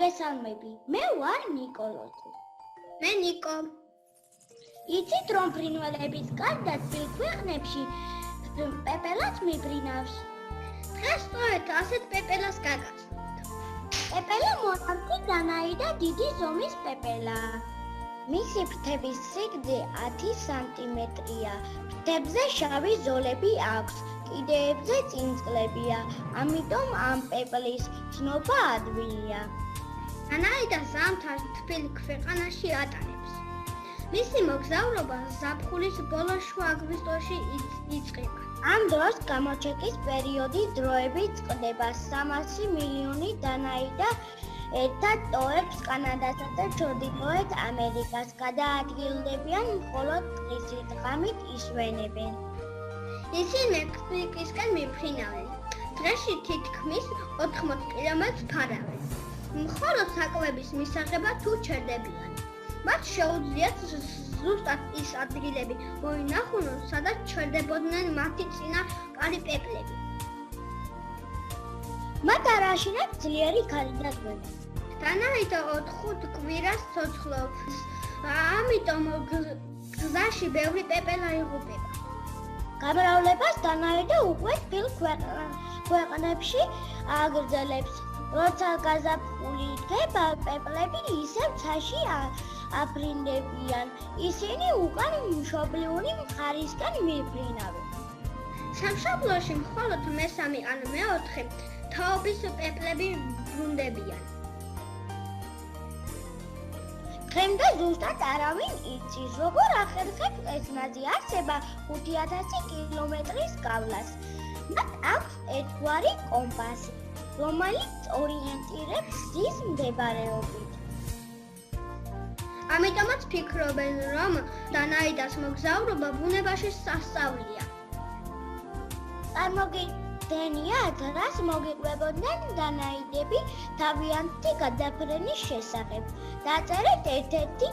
გესალმები, მე ვარ ნიკოლოზი. მე ნიკო. იცით რომ ფრინველების გარდა ცილ ქვეყნებში პეპელაც მიფრინავს. დღეს სწორედ ასეთ პეპელას გაგაცნობთ. პეპელა მონარქი დანაი და დიდი ზომის პეპელაა. მისი ფრთების სიგრძე 10 სანტიმეტრია. ფრთებზე შავი ზოლები აქვს, კიდეებზე წინწკლებია, ამიტომ ამ პეპლის ცნობა ადვილია. დანაი და ზამთარს თბილ ქვეყანაში ატარებს. მისი მოგზაურობა ზაფხულის ბოლო შუა აგვისტოში იწყება. ამ დროს გამოჩეკის პერიოდის დროები წყდება 300 მილიონი დანაი და ერთად ტოვებს კანადასა და ჩრდილოეთ ამერიკას. გადაადგილდებიან მხოლოდ ტყისით, ღამით ისვენებენ. ისინი მექსიკისკენ მიფრინავენ. დღეში თითქმის 80 კილომეტრს ფარავენ. მხოლოდ საკვების მისაღებად თუ ჩერდებიან. მათ შეუძლიათ ზუსტად ის ადგილები მოინახონ, სადაც ჩერდებოდნენ მათი წინა კარი პეპლები. მათ არ აშინებს ძლიერი ქარი და ზღვები. დანაი და 4 კვირას ცოცხლობს, ამიტომ გზაში ბევრი პეპელა იღუპება. გამრავლებას დანაი და უკვე თბილ ქვეყნებში აგრძელებს. როცა გაზაფხული იდგება, პეპლები ისევ ცაში აფრინდებიან. ისინი უკან მშობლიური მხარისკენ მიფრინავენ. სამშობლოში მხოლოდ მესამე ან მეოთხე თაობის პეპლები ბრუნდებიან. დღემდე ზუსტად არავინ იცის, როგორ ახერხებს წესნაძი არსება 5000 კილომეტრის გავლას. მათ აქვს ერთგვარი კომპასი, რომელიც ორიენტირებს გზის მდებარეობით. ამიტომაც ფიქრობენ, რომ დანაიდას მოგზაურობა ბუნებაში სასწაულია. წარმოგიდგენიათ, რას მოგიყვებოდნენ დანაიდები თავიანთი გადაფრენის შესახებ. დაწერეთ ერთ-ერთი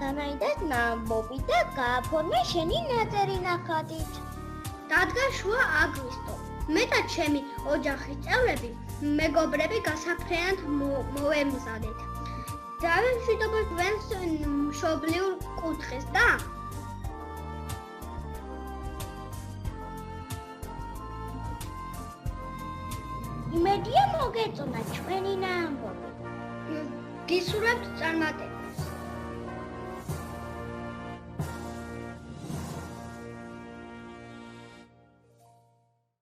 დანაიდას ნამბობი და გააფორმე შენი ნაწერი ნახატით. დადგა შუა აგვისტო. მე და ჩემი ოჯახის წევრები, მეგობრები გასაფრენად მოვემზადეთ. დავემშვიდობოთ ჩვენს მშობლიურ კუთხეს და იმედია მოგეწონა ჩვენი ნამბობი. გისურვებთ წარმატება.